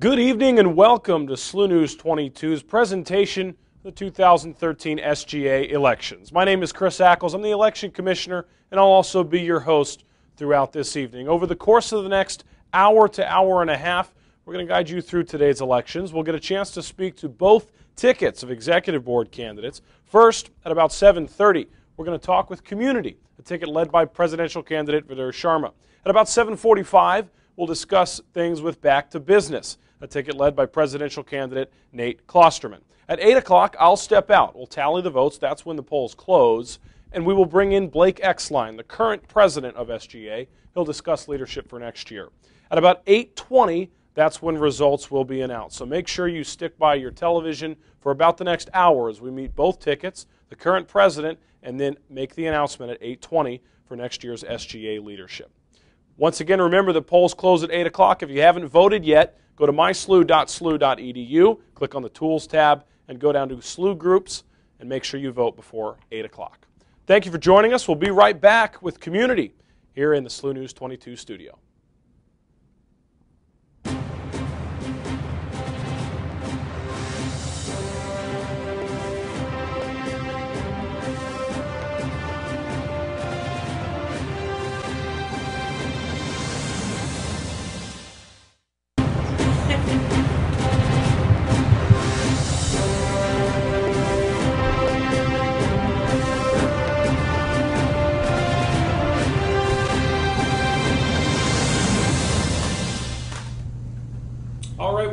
Good evening and welcome to SLU News 22's presentation of the 2013 SGA elections. My name is Chris Ackles. I'm the election commissioner, and I'll also be your host throughout this evening. Over the course of the next hour to hour and a half, we're going to guide you through today's elections. We'll get a chance to speak to both tickets of executive board candidates. First, at about 7:30, we're going to talk with Community, a ticket led by presidential candidate Vidur Sharma. At about 7:45, we'll discuss things with Back to Business, a ticket led by presidential candidate Nate Klosterman. At 8 o'clock, I'll step out. We'll tally the votes. That's when the polls close. And we will bring in Blake Exline, the current president of SGA. He'll discuss leadership for next year. At about 8:20, that's when results will be announced. So make sure you stick by your television for about the next hour as we meet both tickets, the current president, and then make the announcement at 8:20 for next year's SGA leadership. Once again, remember the polls close at 8 o'clock. If you haven't voted yet, go to myslu.slu.edu, click on the Tools tab, and go down to SLU Groups, and make sure you vote before 8 o'clock. Thank you for joining us. We'll be right back with Community here in the SLU News 22 studio.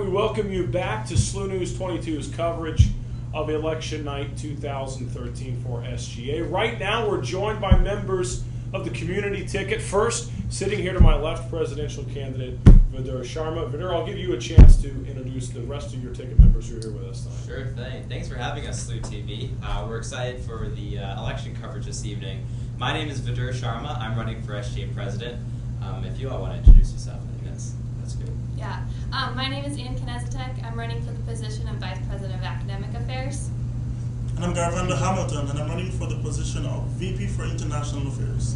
Welcome you back to SLU News 22's coverage of Election Night 2013 for SGA. Right now we're joined by members of the Community ticket. First, sitting here to my left, presidential candidate Vidur Sharma. Vidur, I'll give you a chance to introduce the rest of your ticket members who are here with us tonight. Sure thing. Thanks for having us, SLU-TV. We're excited for the election coverage this evening. My name is Vidur Sharma. I'm running for SGA president. If you all want to introduce yourself, I think that's good. Yeah. My name is Ian Knezetek. I'm running for the position of Vice President of Academic Affairs. And I'm Garvanda Hamilton, and I'm running for the position of VP for International Affairs.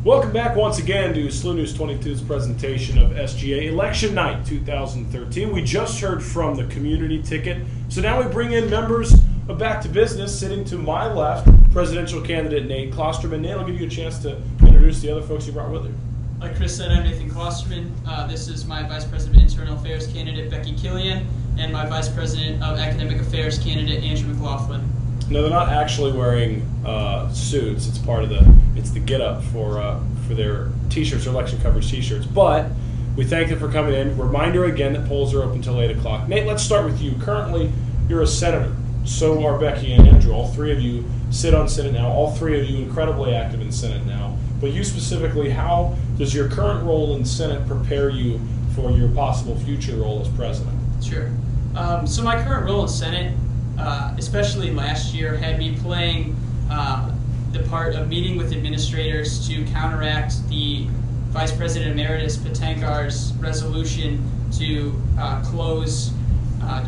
Welcome back once again to SLU News 22's presentation of SGA Election Night 2013. We just heard from the Community ticket, so now we bring in members of Back to Business. Sitting to my left, presidential candidate Nate Klosterman. Nate, I'll give you a chance to introduce the other folks you brought with you. Like Chris said, I'm Nathan Klosterman. This is my Vice President of Internal Affairs candidate Becky Killian, and my Vice President of Academic Affairs candidate Andrew McLaughlin. No, they're not actually wearing suits. It's part of the get-up for their T-shirts, or election coverage T-shirts. But we thank them for coming in. Reminder again that polls are open until 8 o'clock. Nate, let's start with you. Currently, you're a senator. So are Becky and Andrew. All three of you sit on Senate now. All three of you incredibly active in Senate now. But you specifically, how does your current role in Senate prepare you for your possible future role as president? Sure. So my current role in Senate, especially last year, had me playing the part of meeting with administrators to counteract the Vice President Emeritus Patenkar's resolution to close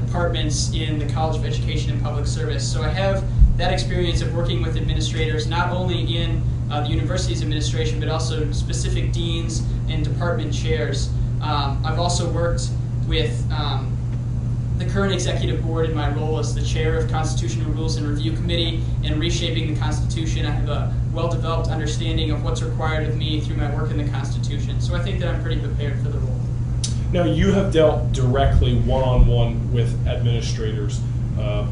departments in the College of Education and Public Service. So I have that experience of working with administrators, not only in the university's administration, but also specific deans and department chairs. I've also worked with the current executive board in my role as the chair of Constitutional Rules and Review Committee and reshaping the Constitution. I have a well-developed understanding of what's required of me through my work in the Constitution. So I think that I'm pretty prepared for the role. Now, you have dealt directly one-on-one with administrators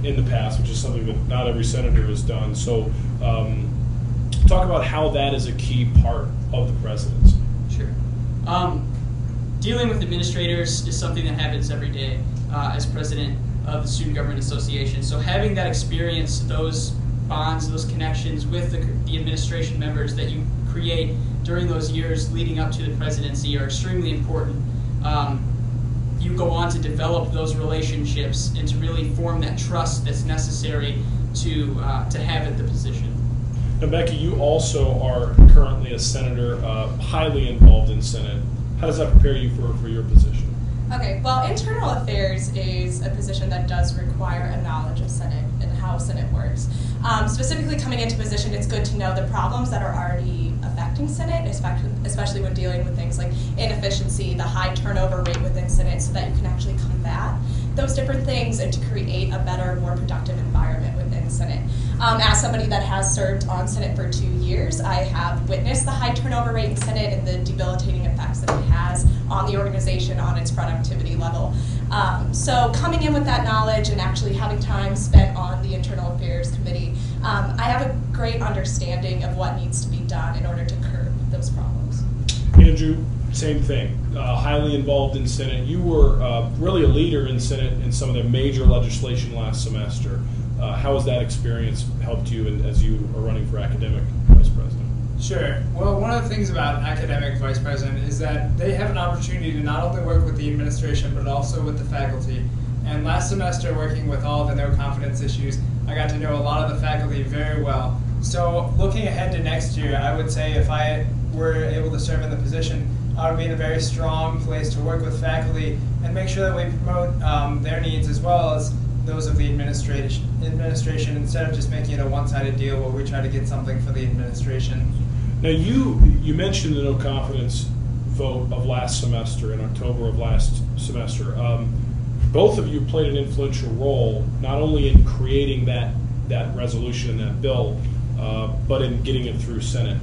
in the past, which is something that not every senator has done. So talk about how that is a key part of the presidency. Sure. Dealing with administrators is something that happens every day as president of the Student Government Association. So having that experience, those bonds, those connections with the administration members that you create during those years leading up to the presidency are extremely important. You go on to develop those relationships and to really form that trust that's necessary to have at the position. Now, Becky, you also are currently a senator, highly involved in Senate. How does that prepare you for your position? Okay, well, internal affairs is a position that does require a knowledge of Senate and how Senate works. Specifically coming into position, it's good to know the problems that are already affecting Senate, especially when dealing with things like inefficiency, the high turnover rate within Senate, so that you can actually combat those different things and to create a better, more productive environment within Senate. As somebody that has served on Senate for 2 years, I have witnessed the high turnover rate in Senate and the debilitating effects that it has on the organization, on its productivity level. So coming in with that knowledge and actually having time spent on the Internal Affairs Committee, I have a great understanding of what needs to be done in order to curb those problems. Andrew, same thing. Highly involved in Senate. You were really a leader in Senate in some of the major legislation last semester. How has that experience helped you as you are running for academic vice president? Sure. Well, one of the things about academic vice president is that they have an opportunity to not only work with the administration, but also with the faculty. And last semester, working with all the no confidence issues, I got to know a lot of the faculty very well. So looking ahead to next year, I would say if I were able to serve in the position, I would be in a very strong place to work with faculty and make sure that we promote their needs as well as those of the administration instead of just making it a one-sided deal where we try to get something for the administration. Now, you mentioned the no confidence vote of last semester, in October of last semester. Both of you played an influential role, not only in creating that resolution and that bill, but in getting it through Senate.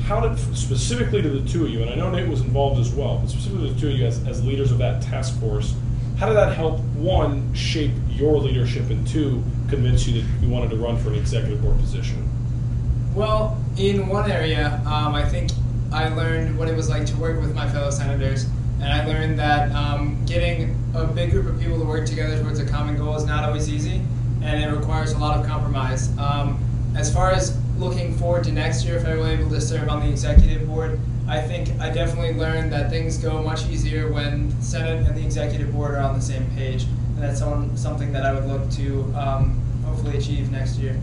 How did, specifically to the two of you, and I know Nate was involved as well, but specifically to the two of you as leaders of that task force, how did that help, one, shape your leadership, and two, convince you that you wanted to run for an executive board position? Well, in one area, I think I learned what it was like to work with my fellow senators, and I learned that getting a big group of people to work together towards a common goal is not always easy, and it requires a lot of compromise. As far as looking forward to next year, if I were able to serve on the executive board, I think I definitely learned that things go much easier when the Senate and the executive board are on the same page, and that's something that I would look to hopefully achieve next year.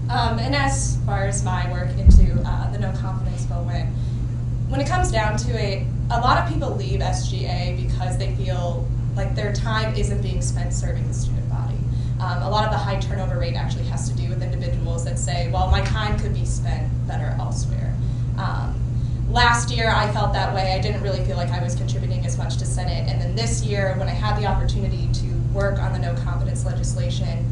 And as far as my work into the no confidence vote went, when it comes down to it, a lot of people leave SGA because they feel like their time isn't being spent serving the student body. A lot of the high turnover rate actually has to do with individuals that say, well, my time could be spent better elsewhere. Last year, I felt that way. I didn't really feel like I was contributing as much to Senate. And then this year, when I had the opportunity to work on the no confidence legislation,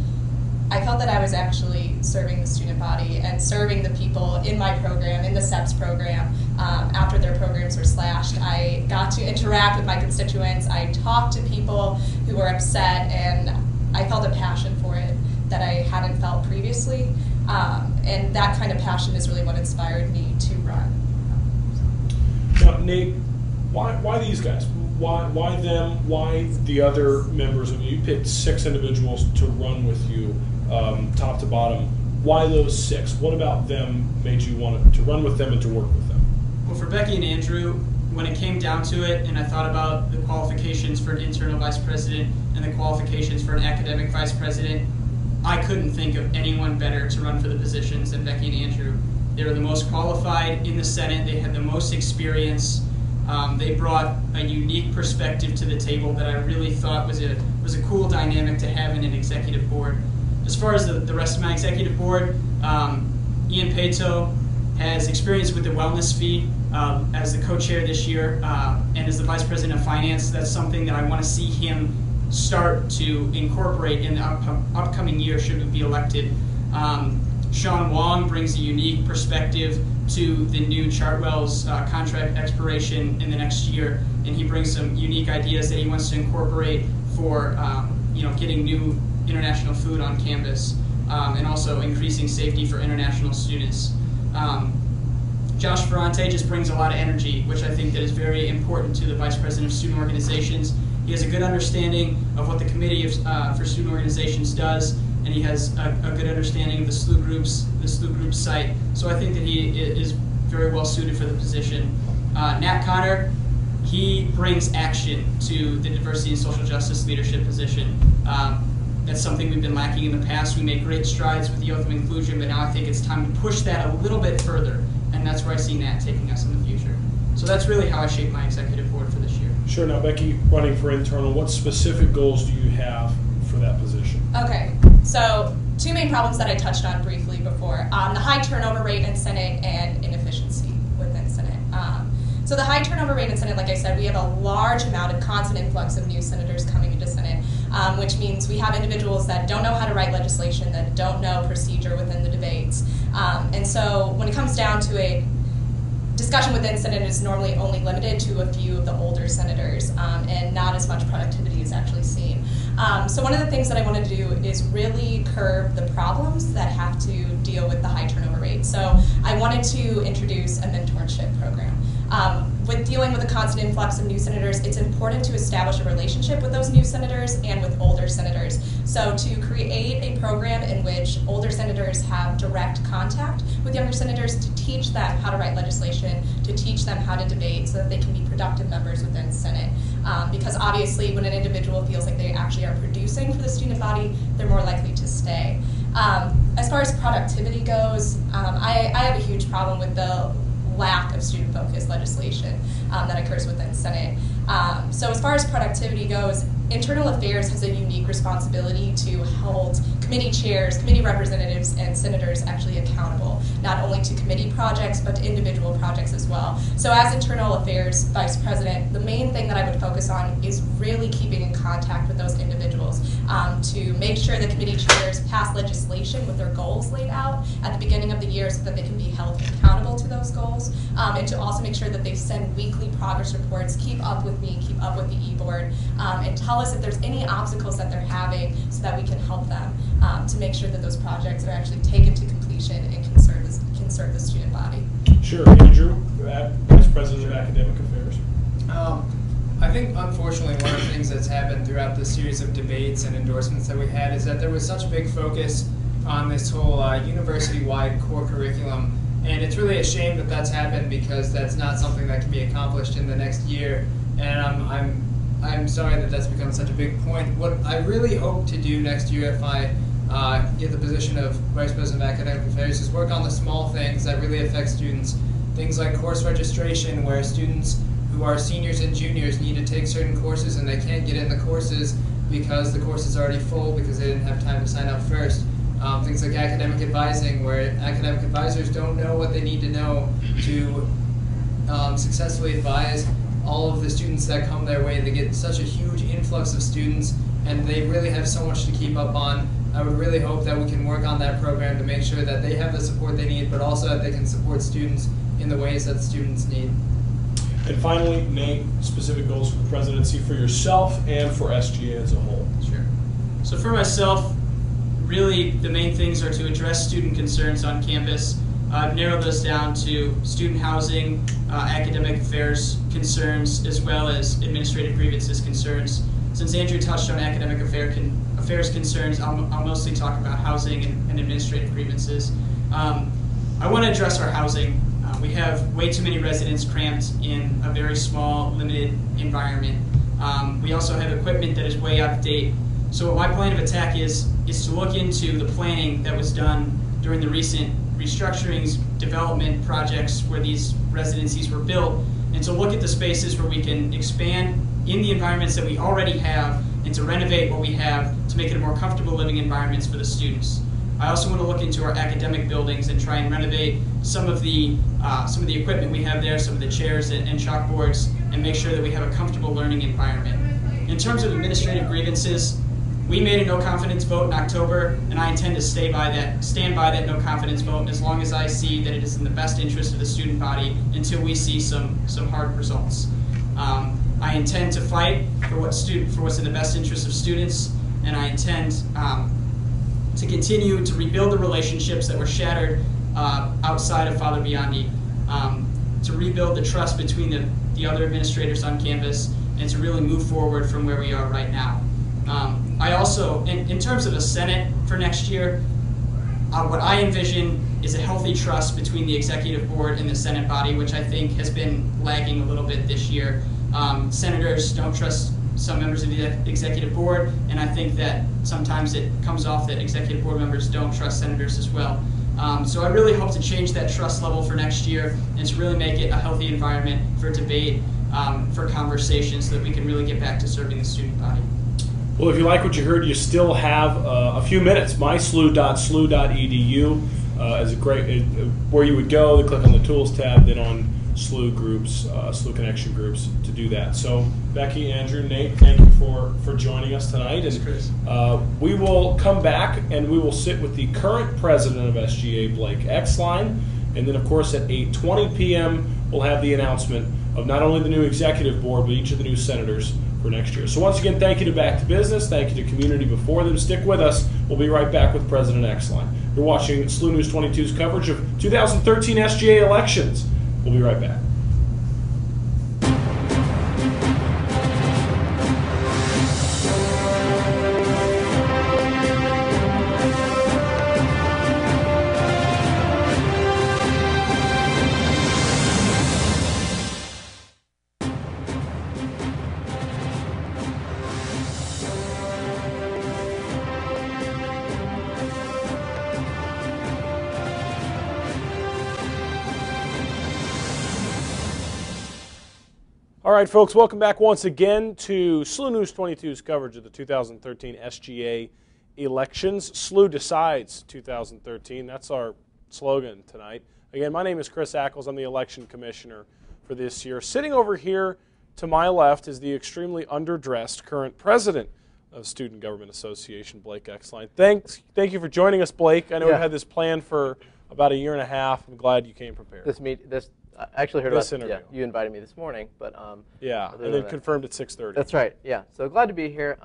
I felt that I was actually serving the student body and serving the people in my program, in the SEPS program, after their programs were slashed. I got to interact with my constituents. I talked to people who were upset, and I felt a passion for it that I hadn't felt previously. And that kind of passion is really what inspired me to run. Now, Nate, why these guys? Why them? Why the other members? I mean, you picked 6 individuals to run with you, top to bottom. Why those 6? What about them made you want to run with them and to work with them? Well, for Becky and Andrew, when it came down to it, and I thought about the qualifications for an internal vice president and the qualifications for an academic vice president, I couldn't think of anyone better to run for the positions than Becky and Andrew. They were the most qualified in the Senate. They had the most experience. They brought a unique perspective to the table that I really thought was a cool dynamic to have in an executive board. As far as the rest of my executive board, Ian Pato has experience with the wellness fee as the co-chair this year, and as the vice president of finance. That's something that I want to see him start to incorporate in the upcoming year should he be elected. Sean Wong brings a unique perspective to the new Chartwell's contract expiration in the next year, and he brings some unique ideas that he wants to incorporate for getting new international food on campus, and also increasing safety for international students. Josh Ferrante just brings a lot of energy, which I think that is very important to the Vice President of Student Organizations. He has a good understanding of what the Committee for Student Organizations does, and he has a good understanding of the SLU Groups site. So I think that he is very well suited for the position. Nat Connor, he brings action to the diversity and social justice leadership position. That's something we've been lacking in the past. We made great strides with the oath of inclusion, but now I think it's time to push that a little bit further, and that's where I see Nat taking us in the future. So that's really how I shape my executive board for this year. Sure. Now, Becky, running for internal, what specific goals do you have for that position? Okay, so two main problems that I touched on briefly before, the high turnover rate in Senate and inefficiency within Senate. So the high turnover rate in Senate, like I said, we have a large amount of constant influx of new senators coming into Senate, which means we have individuals that don't know how to write legislation, that don't know procedure within the debates. And so when it comes down to a discussion within Senate is normally only limited to a few of the older senators, and not as much productivity is actually seen. So one of the things that I want to do is really curb the problems that have to deal with the high turnover rate. So I wanted to introduce a mentorship program. With dealing with a constant influx of new senators, it's important to establish a relationship with those new senators and with older senators. So to create a program in which older senators have direct contact with younger senators to teach them how to write legislation, to teach them how to debate so that they can be productive members within Senate. Because obviously when an individual feels like they actually are producing for the student body, they're more likely to stay. As far as productivity goes, I have a huge problem with the lack of student-focused legislation that occurs within Senate. So as far as productivity goes, Internal Affairs has a unique responsibility to hold committee chairs, committee representatives, and senators actually accountable, not only to committee projects, but to individual projects as well. So as Internal Affairs Vice President, the main thing that I would focus on is really keeping in contact with those individuals to make sure the committee chairs pass legislation with their goals laid out at the beginning of the year so that they can be held accountable to those goals, and to also make sure that they send weekly progress reports, keep up with me, keep up with the e-board, and tell us if there's any obstacles that they're having so that we can help them to make sure that those projects are actually taken to completion and can serve the student body. Sure. Andrew, Vice President of Academic Affairs. I think, unfortunately, one of the things that's happened throughout the series of debates and endorsements that we had is that there was such a big focus on this whole university-wide core curriculum. And it's really a shame that that's happened because that's not something that can be accomplished in the next year. And I'm sorry that that's become such a big point. What I really hope to do next year if I get the position of Vice President of Academic Affairs is work on the small things that really affect students. Things like course registration, where students who are seniors and juniors need to take certain courses and they can't get in the courses because the course is already full because they didn't have time to sign up first. Things like academic advising, where academic advisors don't know what they need to know to successfully advise all of the students that come their way. They get such a huge influx of students and they really have so much to keep up on. I would really hope that we can work on that program to make sure that they have the support they need, but also that they can support students in the ways that students need. And finally, name specific goals for the presidency for yourself and for SGA as a whole. Sure. So for myself, really the main things are to address student concerns on campus. I've narrowed those down to student housing, academic affairs concerns, as well as administrative grievances concerns. Since Andrew touched on academic affairs concerns, I'll mostly talk about housing and administrative grievances. I want to address our housing. We have way too many residents cramped in a very small, limited environment. We also have equipment that is way out of date. So what my plan of attack is to look into the planning that was done during the recent restructurings, development projects where these residencies were built, and to look at the spaces where we can expand in the environments that we already have and to renovate what we have to make it a more comfortable living environments for the students. I also want to look into our academic buildings and try and renovate some of the equipment we have there, some of the chairs and chalkboards, and make sure that we have a comfortable learning environment. In terms of administrative grievances, we made a no confidence vote in October, and I intend to stand by that no confidence vote as long as I see that it is in the best interest of the student body until we see some hard results. I intend to fight for what's in the best interest of students, and I intend to continue to rebuild the relationships that were shattered outside of Father Biondi, to rebuild the trust between the other administrators on campus, and to really move forward from where we are right now. I also, in terms of the Senate for next year, what I envision is a healthy trust between the executive board and the Senate body, which I think has been lagging a little bit this year. Senators don't trust some members of the executive board, and I think that sometimes it comes off that executive board members don't trust senators as well. So I really hope to change that trust level for next year and to really make it a healthy environment for debate, for conversation, so that we can really get back to serving the student body. Well, if you like what you heard, you still have a few minutes. myslu.slu.edu is a great where you would go. Click on the Tools tab, then on SLU groups, SLU Connection groups to do that. So, Becky, Andrew, Nate, thank you for joining us tonight. Thanks, Chris. We will come back and we will sit with the current president of SGA, Blake Exline, and then, of course, at 8:20 p.m. we'll have the announcement of not only the new executive board, but each of the new senators for next year. So once again, thank you to Back to Business. Thank you to Community Before Them. Stick with us. We'll be right back with President Exline. You're watching SLU News 22's coverage of 2013 SGA elections. We'll be right back. All right, folks, welcome back once again to SLU News 22's coverage of the 2013 SGA elections. SLU decides 2013. That's our slogan tonight. Again, my name is Chris Ackles. I'm the election commissioner for this year. Sitting over here to my left is the extremely underdressed current president of Student Government Association, Blake Exline. Thank you for joining us, Blake. I know we've had this planned for about a year and a half. I'm glad you came prepared. I actually heard about interview. Yeah, you invited me this morning, but yeah, and then confirmed at 6:30. That's right. Yeah, so glad to be here.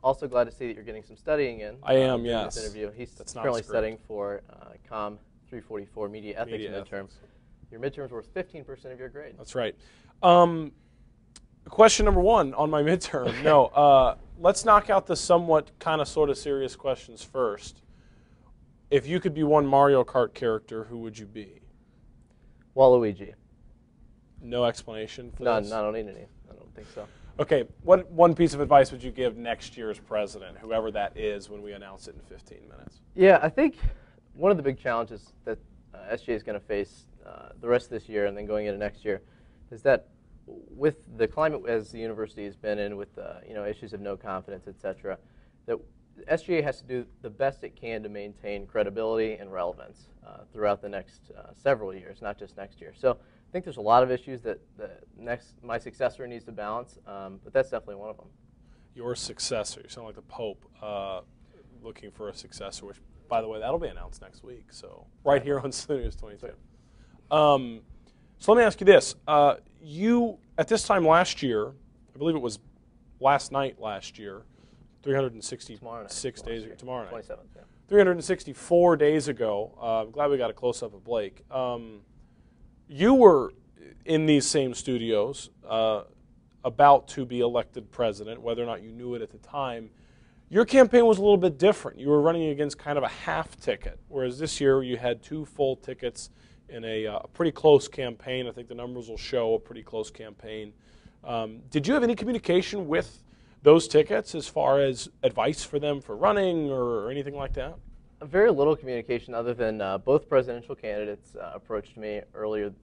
Also glad to see that you're getting some studying in. I am. Yes. This interview. He's That's not currently studying for COM 344 Media Ethics midterm. Ethics. Your midterm's worth 15% of your grade. That's right. Question number one on my midterm. No, let's knock out the somewhat kind of sort of serious questions first. If you could be one Mario Kart character, who would you be? Waluigi. No explanation for None. this? I don't need any. I don't think so. Okay, what one piece of advice would you give next year's president, whoever that is, when we announce it in 15 minutes? Yeah, I think one of the big challenges that SGA is going to face the rest of this year and then going into next year is that with the climate as the university has been in, with issues of no confidence, et cetera, that SGA has to do the best it can to maintain credibility and relevance throughout the next several years, not just next year. So I think there's a lot of issues that my successor needs to balance, but that's definitely one of them. Your successor, you sound like the Pope looking for a successor, which, by the way, that'll be announced next week. So right here on SLU News 22. So let me ask you this. You, at this time last year, I believe it was last night last year, 366 days ago, tomorrow night. 27th, yeah. 364 days ago. I'm glad we got a close-up of Blake. You were in these same studios about to be elected president, whether or not you knew it at the time. Your campaign was a little bit different. You were running against kind of a half ticket, whereas this year you had 2 full tickets in a pretty close campaign. I think the numbers will show a pretty close campaign. Did you have any communication with those tickets as far as advice for them for running or anything like that? Very little communication other than both presidential candidates approached me earlier,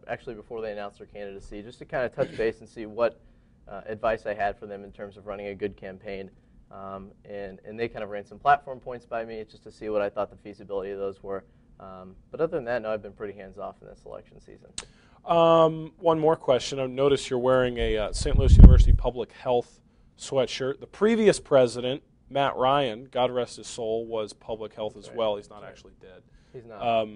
actually before they announced their candidacy, just to kind of touch base and see what advice I had for them in terms of running a good campaign. And they kind of ran some platform points by me just to see what I thought the feasibility of those were. But other than that, no, I've been pretty hands-off in this election season. One more question. I noticed you're wearing a St. Louis University Public Health sweatshirt. The previous president, Matt Ryan, God rest his soul, was public health as well. He's not actually dead. He's not.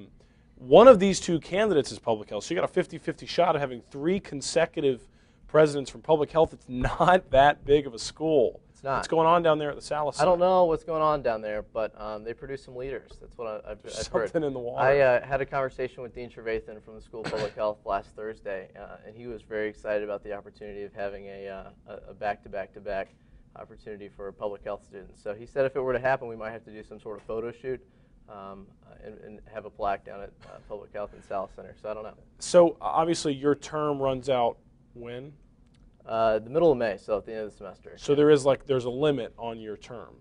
One of these 2 candidates is public health. So you got a 50-50 shot of having 3 consecutive presidents from public health. It's not that big of a school. It's not. What's going on down there at the Salas Center? I don't know what's going on down there, but they produce some leaders. That's what I've heard. Something in the water. I had a conversation with Dean Trevathan from the School of Public Health last Thursday, and he was very excited about the opportunity of having a back-to-back-to-back opportunity for public health students. So he said if it were to happen, we might have to do some sort of photo shoot and have a plaque down at Public Health and Salas Center. So I don't know. So obviously your term runs out when? The middle of May, so at the end of the semester. So there's a limit on your term.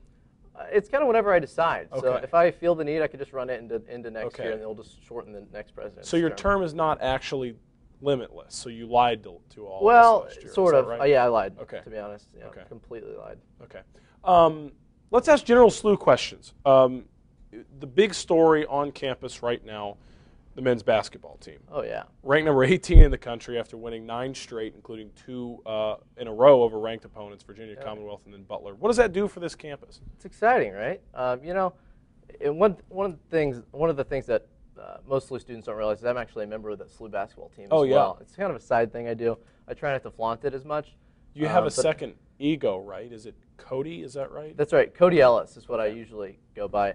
It's kind of whenever I decide. Okay. So if I feel the need, I could just run it into next Okay. year, and they'll just shorten the next president's So your term is not actually limitless. So you lied to all Well, of us last year. sort Is of. that right? Yeah, I lied. Okay. To be honest, yeah, Okay. completely lied. Okay. Let's ask General SLU questions. The big story on campus right now, the men's basketball team. Oh yeah. Ranked number 18 in the country after winning 9 straight, including 2 in a row over ranked opponents, Virginia, Commonwealth, and then Butler. What does that do for this campus? It's exciting, right? You know, one of the things that most SLU students don't realize is I'm actually a member of the SLU basketball team as well. It's kind of a side thing I do. I try not to flaunt it as much. You have a second ego, right? Is it Cody? Is that right? That's right. Cody Ellis is what I usually go by.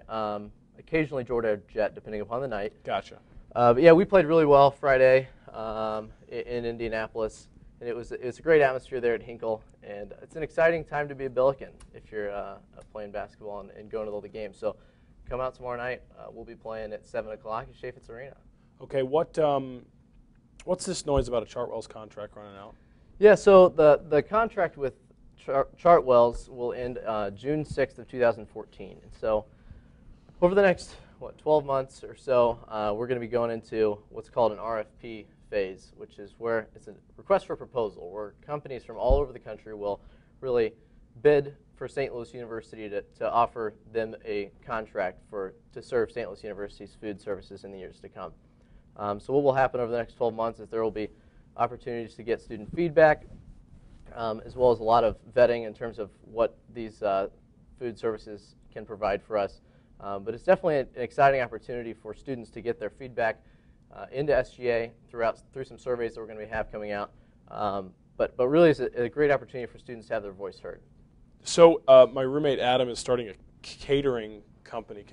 Occasionally Jordan Jet, depending upon the night. Gotcha. But yeah, we played really well Friday in Indianapolis, and it was a great atmosphere there at Hinkle, and it's an exciting time to be a Billiken if you're playing basketball and going to all the games. So come out tomorrow night. We'll be playing at 7 o'clock at Chaffetz Arena. Okay, what's this noise about a Chartwell's contract running out? Yeah, so the contract with Chartwell's will end June 6th of 2014, and so over the next 12 months or so, we're going to be going into what's called an RFP phase, which is where it's a request for proposal, where companies from all over the country will really bid for St. Louis University to offer them a contract to serve St. Louis University's food services in the years to come. So what will happen over the next 12 months is there will be opportunities to get student feedback, as well as a lot of vetting in terms of what these food services can provide for us. But it's definitely an exciting opportunity for students to get their feedback into SGA through some surveys that we're going to have coming out. But really, it's a great opportunity for students to have their voice heard. So my roommate Adam is starting a catering company.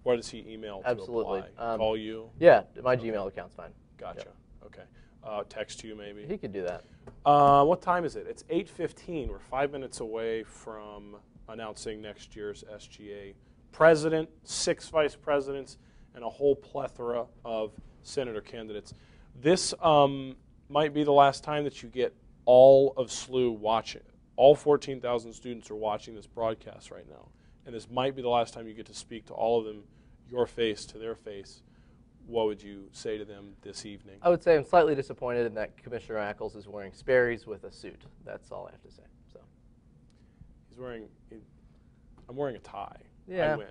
What does he email to Absolutely. apply? Call you? Yeah, my Gmail account's fine. Gotcha. Yep. Okay. Text you maybe? He could do that. What time is it? It's 8:15. We're 5 minutes away from announcing next year's SGA president, 6 vice presidents, and a whole plethora of senator candidates. This might be the last time that you get all of SLU watching. All 14,000 students are watching this broadcast right now, and this might be the last time you get to speak to all of them, your face to their face. What would you say to them this evening? I would say I'm slightly disappointed in that Commissioner Ackles is wearing Sperry's with a suit. That's all I have to say. So I'm wearing a tie. Yeah. I win.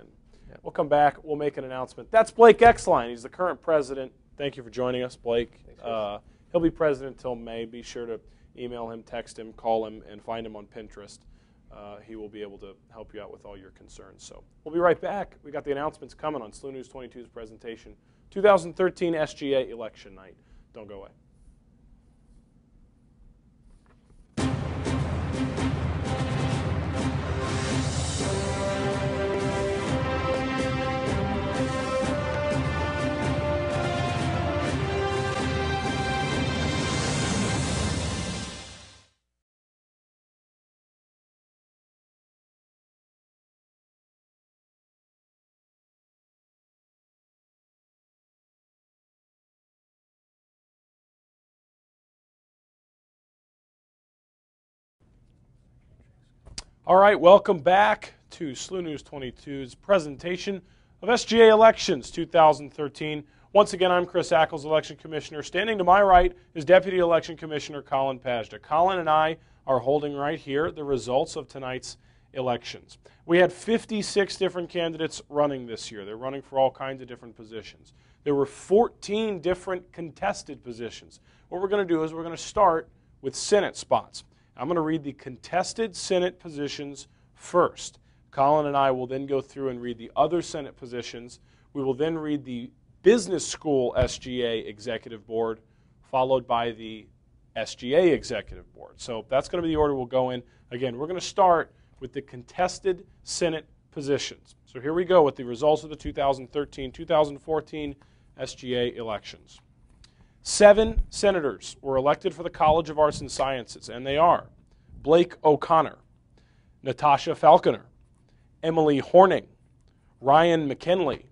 Yep. We'll come back. We'll make an announcement. That's Blake Exline. He's the current president. Thank you for joining us, Blake. Thanks, he'll be president until May. Be sure to email him, text him, call him, and find him on Pinterest. He will be able to help you out with all your concerns. So we'll be right back. We got the announcements coming on SLU News 22's presentation, 2013 SGA Election Night. Don't go away. All right, welcome back to SLU News 22's presentation of SGA Elections 2013. Once again, I'm Chris Ackles, Election Commissioner. Standing to my right is Deputy Election Commissioner Colin Pajda. Colin and I are holding right here the results of tonight's elections. We had 56 different candidates running this year. They're running for all kinds of different positions. There were 14 different contested positions. What we're going to do is we're going to start with Senate spots. I'm going to read the contested Senate positions first. Colin and I will then go through and read the other Senate positions. We will then read the Business School SGA Executive Board, followed by the SGA Executive Board. So that's going to be the order we'll go in. Again, we're going to start with the contested Senate positions. So here we go with the results of the 2013-2014 SGA elections. 7 senators were elected for the College of Arts and Sciences, and they are Blake O'Connor, Natasha Falconer, Emily Horning, Ryan McKinley,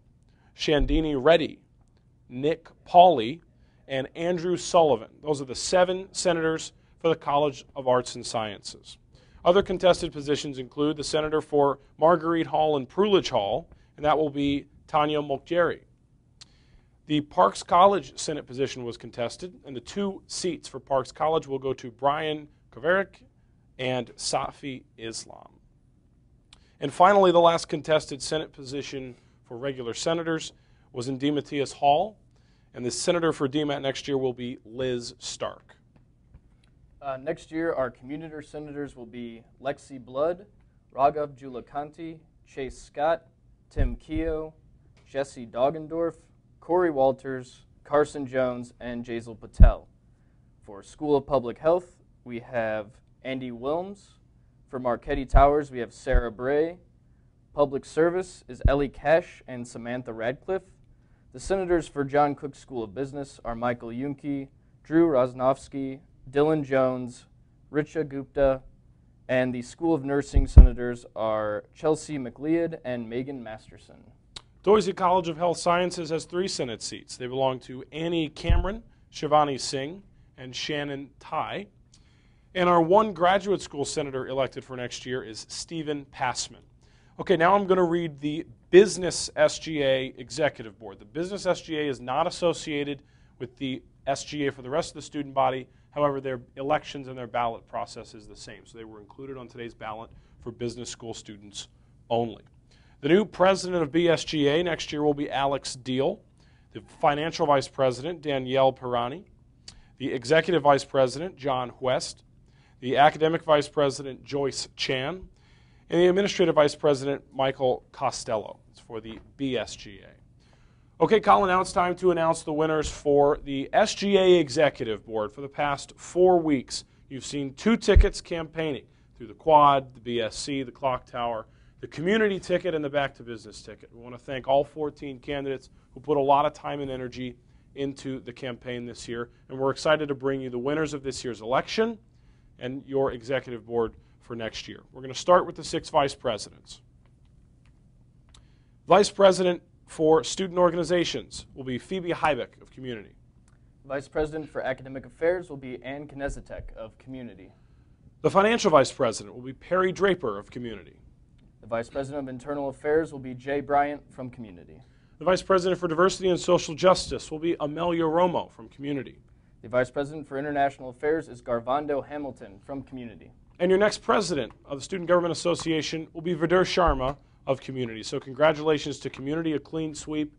Shandini Reddy, Nick Pauley, and Andrew Sullivan. Those are the 7 senators for for the College of Arts and Sciences. Other contested positions include the senator for Marguerite Hall and Prulidge Hall, and that will be Tanya Mokjeri. The Parks College Senate position was contested, and the 2 seats for Parks College will go to Brian Kovarik and Safi Islam. And finally, the last contested Senate position for regular senators was in DeMatteis Hall, and the senator for DeMat next year will be Liz Stark. Next year, our commuter senators will be Lexi Blood, Raghav Julakanti, Chase Scott, Tim Keogh, Jesse Doggendorf, Corey Walters, Carson Jones, and Jazel Patel. For School of Public Health, we have Andy Wilms. For Marquette Towers, we have Sarah Bray. Public Service is Ellie Cash and Samantha Radcliffe. The senators for John Cook School of Business are Michael Yunke, Drew Rosnovsky, Dylan Jones, Richa Gupta, and the School of Nursing senators are Chelsea McLeod and Megan Masterson. Boise College of Health Sciences has 3 Senate seats. They belong to Annie Cameron, Shivani Singh, and Shannon Tai. And our 1 graduate school senator elected for next year is Stephen Passman. Okay, now I'm going to read the Business SGA Executive Board. The Business SGA is not associated with the SGA for the rest of the student body. However, their elections and their ballot process is the same. So they were included on today's ballot for business school students only. The new president of BSGA next year will be Alex Deal. The financial vice president, Danielle Pirani. The executive vice president, John West. The academic vice president, Joyce Chan. And the administrative vice president, Michael Costello. It's for the BSGA. Okay, Colin, now it's time to announce the winners for the SGA Executive Board. For the past 4 weeks, you've seen 2 tickets campaigning through the Quad, the BSC, the Clock Tower, the community ticket, and the Back to Business ticket. We want to thank all 14 candidates who put a lot of time and energy into the campaign this year, and we're excited to bring you the winners of this year's election and your executive board for next year. We're going to start with the 6 vice presidents. Vice President for Student Organizations will be Phoebe Heibeck of Community. Vice President for Academic Affairs will be Ann Knezetek of Community. The Financial Vice President will be Perry Draper of Community. The Vice President of Internal Affairs will be Jay Bryant from Community. The Vice President for Diversity and Social Justice will be Amelia Romo from Community. The Vice President for International Affairs is Garvando Hamilton from Community. And your next president of the Student Government Association will be Vidur Sharma of Community. So congratulations to Community, a clean sweep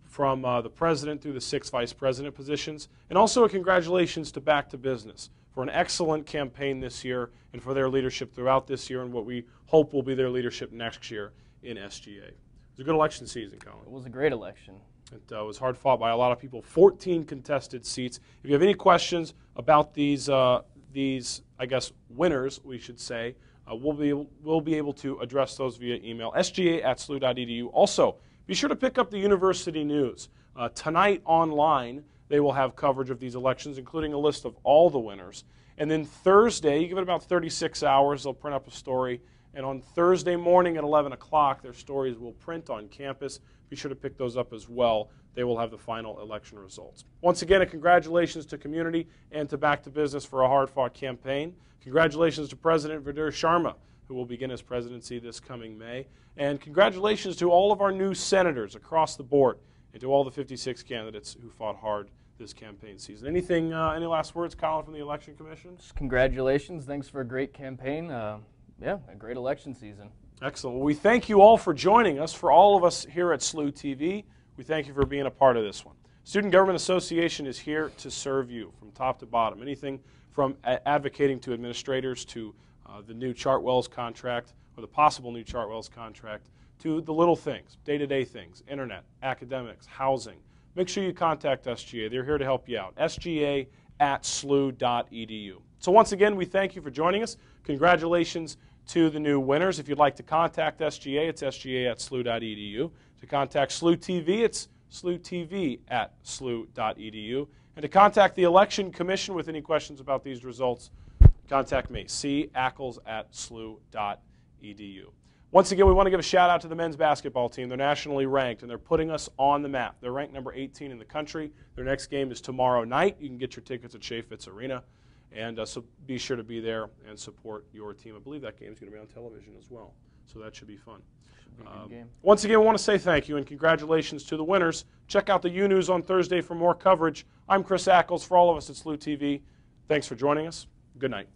from the president through the 6 vice president positions. And also a congratulations to Back to Business for an excellent campaign this year and for their leadership throughout this year and what we hope will be their leadership next year in SGA. It was a good election season, Colin. It was a great election. It was hard fought by a lot of people. 14 contested seats. If you have any questions about these I guess, winners, we should say, we'll be able to address those via email, sga@slu.edu. Also, be sure to pick up the University News. Tonight online, they will have coverage of these elections, including a list of all the winners. And then Thursday, you give it about 36 hours, they'll print up a story. And on Thursday morning at 11 o'clock, their stories will print on campus. Be sure to pick those up as well. They will have the final election results. Once again, a congratulations to Community and to Back to Business for a hard-fought campaign. Congratulations to President Vidur Sharma, who will begin his presidency this coming May. And congratulations to all of our new senators across the board and to all the 56 candidates who fought hard this campaign season. Anything, any last words, Colin, from the Election Commission? Just congratulations. Thanks for a great campaign. Yeah, a great election season. Excellent. Well, we thank you all for joining us. For all of us here at SLU-TV, we thank you for being a part of this one. Student Government Association is here to serve you from top to bottom. Anything from advocating to administrators to the new Chartwell's contract or the possible new Chartwell's contract to the little things, day-to-day things, internet, academics, housing. Make sure you contact SGA. They're here to help you out. SGA@slu.edu. So once again, we thank you for joining us. Congratulations to the new winners. If you'd like to contact SGA, it's sga@slu.edu. To contact SLU-TV, it's SLU-TV@slu.edu. And to contact the Election Commission with any questions about these results, contact me, cackles@slu.edu. Once again, we want to give a shout out to the men's basketball team. They're nationally ranked, and they're putting us on the map. They're ranked number 18 in the country. Their next game is tomorrow night. You can get your tickets at Shea Fitz Arena. And so be sure to be there and support your team. I believe that game is going to be on television as well, so that should be fun. Once again, I want to say thank you and congratulations to the winners. Check out the U News on Thursday for more coverage. I'm Chris Ackles. For all of us at SLU-TV, thanks for joining us. Good night.